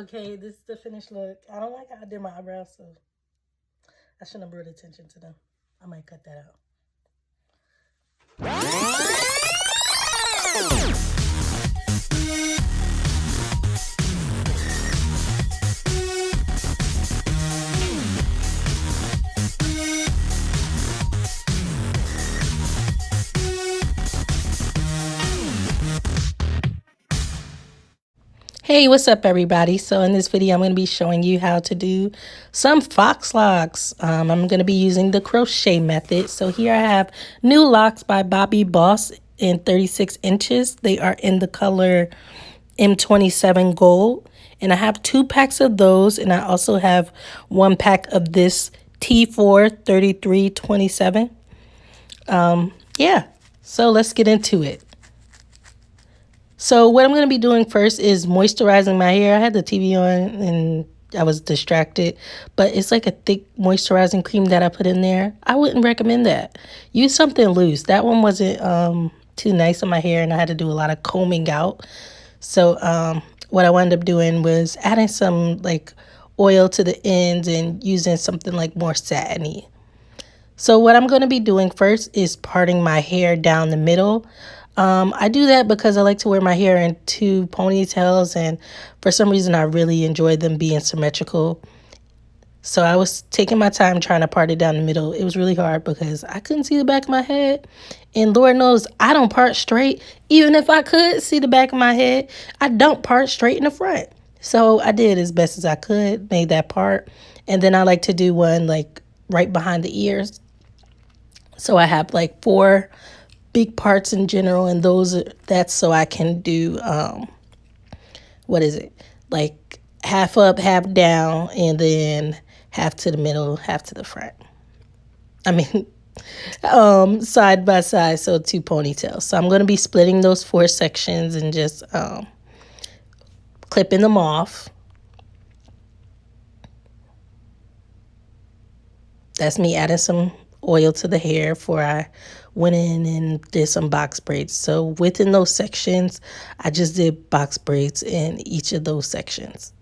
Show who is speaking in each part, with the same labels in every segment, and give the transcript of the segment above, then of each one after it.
Speaker 1: Okay, this is the finished look. I don't like how I did my eyebrows, so I shouldn't have brought attention to them. I might cut that out. Hey, what's up everybody? So in this video, I'm going to be showing you how to do some fox locks. I'm going to be using the crochet method. So here I have new locks by Bobbi Boss in 36 inches. They are in the color M27 gold. And I have 2 packs of those. And I also have 1 pack of this T4 3327. Yeah, so let's get into it. So what I'm going to be doing first is moisturizing my hair. I had the TV on and I was distracted, but it's like a thick moisturizing cream that I put in there. I wouldn't recommend that. Use something loose. That one wasn't too nice on my hair and I had to do a lot of combing out. So what I wound up doing was adding some like oil to the ends and using something like more satiny. So what I'm going to be doing first is parting my hair down the middle. I do that because I like to wear my hair in 2 ponytails, and for some reason I really enjoy them being symmetrical. So I was taking my time trying to part it down the middle. It was really hard because I couldn't see the back of my head. And Lord knows I don't part straight. Even if I could see the back of my head, I don't part straight in the front. So I did as best as I could, made that part. And then I like to do one like right behind the ears. So I have like 4 big parts in general, and that's so I can do like half up, half down, and then half to the middle, half to the front. I mean side by side, so 2 ponytails. So I'm going to be splitting those 4 sections and just clipping them off. That's me adding some oil to the hair before I went in and did some box braids. So within those sections, I just did box braids in each of those sections.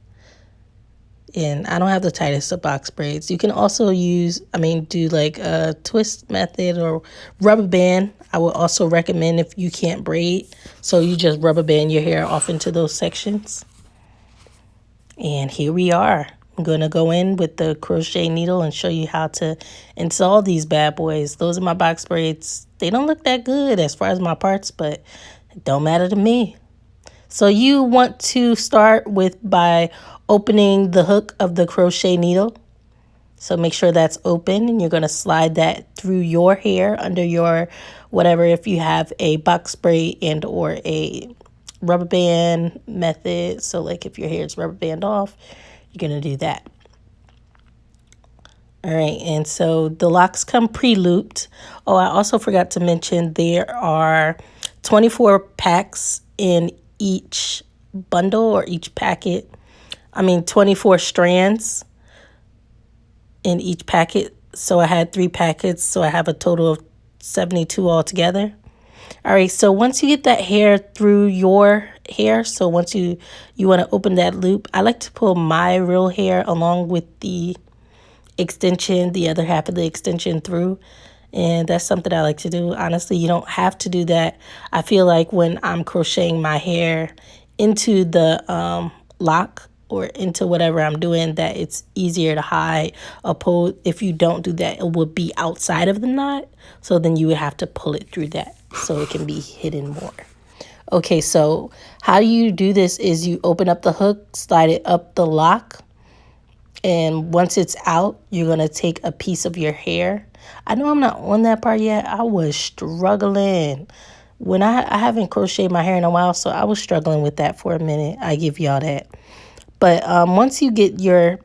Speaker 1: And I don't have the tightest of box braids. You can also do like a twist method or rubber band. I would also recommend if you can't braid. So you just rubber band your hair off into those sections. And here we are. I'm going to go in with the crochet needle and show you how to install these bad boys. Those are my box braids. They don't look that good as far as my parts, but it don't matter to me. So you want to start by opening the hook of the crochet needle. So make sure that's open, and you're going to slide that through your hair under your whatever, if you have a box braid and or a rubber band method. So like if your hair is rubber band off, you're going to do that. All right, and so the locks come pre-looped. Oh, I also forgot to mention there are 24 packs in each bundle or each packet. 24 strands in each packet. So I had 3 packets, so I have a total of 72 altogether. All right, so once you get that hair through your hair, so once you want to open that loop, I like to pull my real hair along with the extension, the other half of the extension through. And that's something I like to do. Honestly, you don't have to do that. I feel like when I'm crocheting my hair into the lock or into whatever I'm doing, that it's easier to hide a pull. If you don't do that, it will be outside of the knot. So then you would have to pull it through that so it can be hidden more. Okay, so how you do this is you open up the hook, slide it up the lock, and once it's out, you're going to take a piece of your hair. I know I'm not on that part yet. I was struggling. When I haven't crocheted my hair in a while, so I was struggling with that for a minute. I give y'all that. But once you get your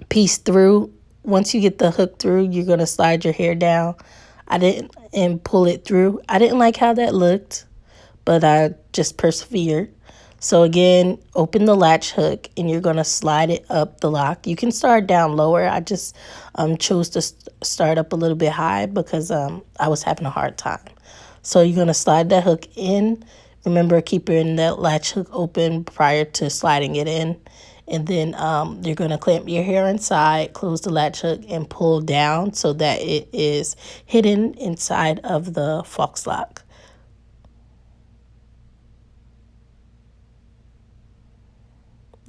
Speaker 1: piece through, once you get the hook through, you're going to slide your hair down. And pull it through. I didn't like how that looked, but I just persevered. So again, open the latch hook and you're going to slide it up the lock. You can start down lower. I just chose to start up a little bit high because I was having a hard time. So you're going to slide that hook in. Remember, keeping that latch hook open prior to sliding it in. And then you're going to clamp your hair inside, close the latch hook, and pull down so that it is hidden inside of the faux lock.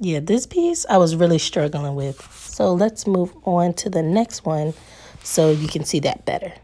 Speaker 1: Yeah, this piece I was really struggling with. So let's move on to the next one so you can see that better.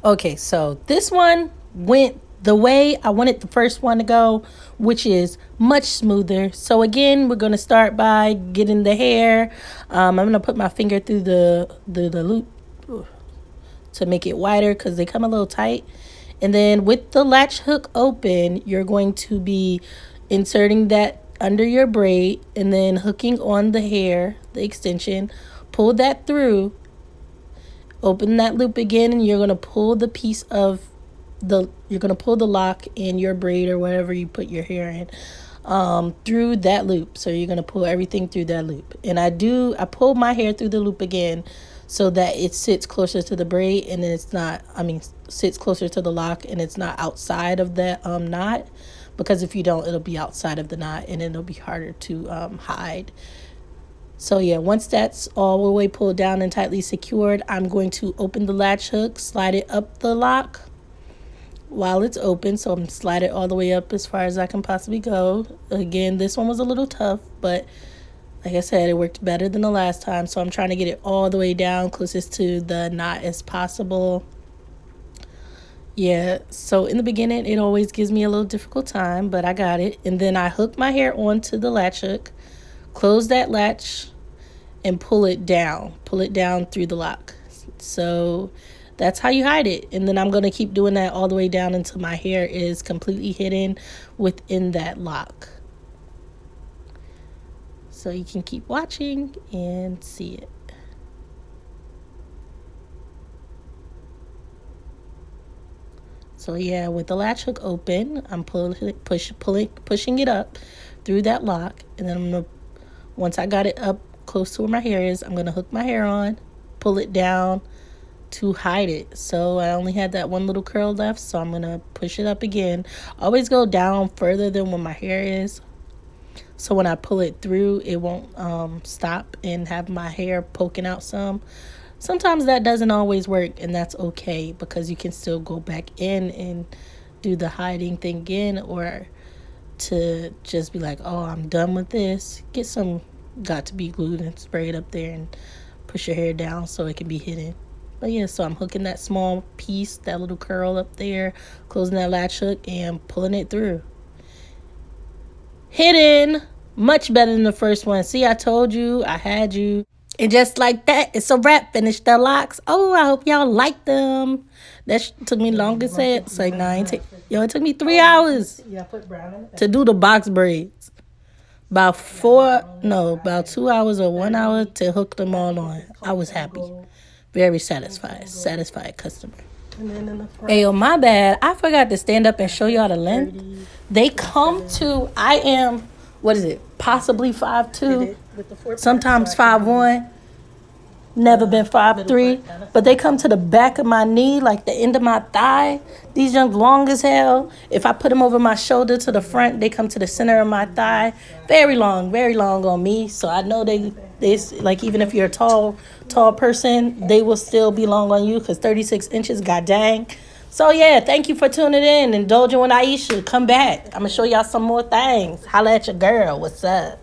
Speaker 1: Okay, so this one went the way I wanted the first one to go, which is much smoother. So again, we're going to start by getting the hair. I'm going to put my finger through the loop to make it wider because they come a little tight. And then with the latch hook open, you're going to be inserting that under your braid and then hooking on the hair, the extension, pull that through, open that loop again, and you're going to pull the piece of you're going to pull the lock in your braid or whatever you put your hair in through that loop. So you're going to pull everything through that loop. And I pull my hair through the loop again so that it sits closer to the braid and it's not, sits closer to the lock and it's not outside of that knot, because if you don't, it'll be outside of the knot and it'll be harder to hide. So yeah, once that's all the way pulled down and tightly secured, I'm going to open the latch hook, slide it up the lock while it's open. So I'm slide it all the way up as far as I can possibly go. Again, this one was a little tough, but like I said, it worked better than the last time. So I'm trying to get it all the way down closest to the knot as possible. Yeah, so in the beginning, it always gives me a little difficult time, but I got it. And then I hook my hair onto the latch hook, close that latch, and pull it down through the lock. So that's how you hide it. And then I'm going to keep doing that all the way down until my hair is completely hidden within that lock. So you can keep watching and see it. So yeah, with the latch hook open, I'm pushing it up through that lock, and then once I got it up close to where my hair is, I'm gonna hook my hair on, pull it down to hide it. So I only had that one little curl left, so I'm gonna push it up again. Always go down further than where my hair is, so when I pull it through, it won't stop and have my hair poking out some. Sometimes that doesn't always work, and that's okay, because you can still go back in and do the hiding thing again, or to just be like, oh, I'm done with this. Get some got-to-be glue and spray it up there and push your hair down so it can be hidden. But yeah, so I'm hooking that small piece, that little curl up there, closing that latch hook and pulling it through. Hidden! Much better than the first one. See, I told you, I had you. And just like that, it's a wrap. Finished the locks. Oh, I hope y'all like them. That took me longer to say it. It's like, it took me 3 hours to do the box braids. About 2 hours or 1 hour to hook them all on. I was happy. Very satisfied customer. Hey, oh, my bad. I forgot to stand up and show y'all the length. They come to, I am, possibly 5'2", sometimes 5'1", never been 5'3", but they come to the back of my knee, like the end of my thigh. These young long as hell. If I put them over my shoulder to the front, they come to the center of my thigh. Very long on me. So I know they like, even if you're a tall person, they will still be long on you, because 36 inches, god dang. So yeah, thank you for tuning in. Indulging with Iesha. Come back. I'm going to show y'all some more things. Holla at your girl. What's up?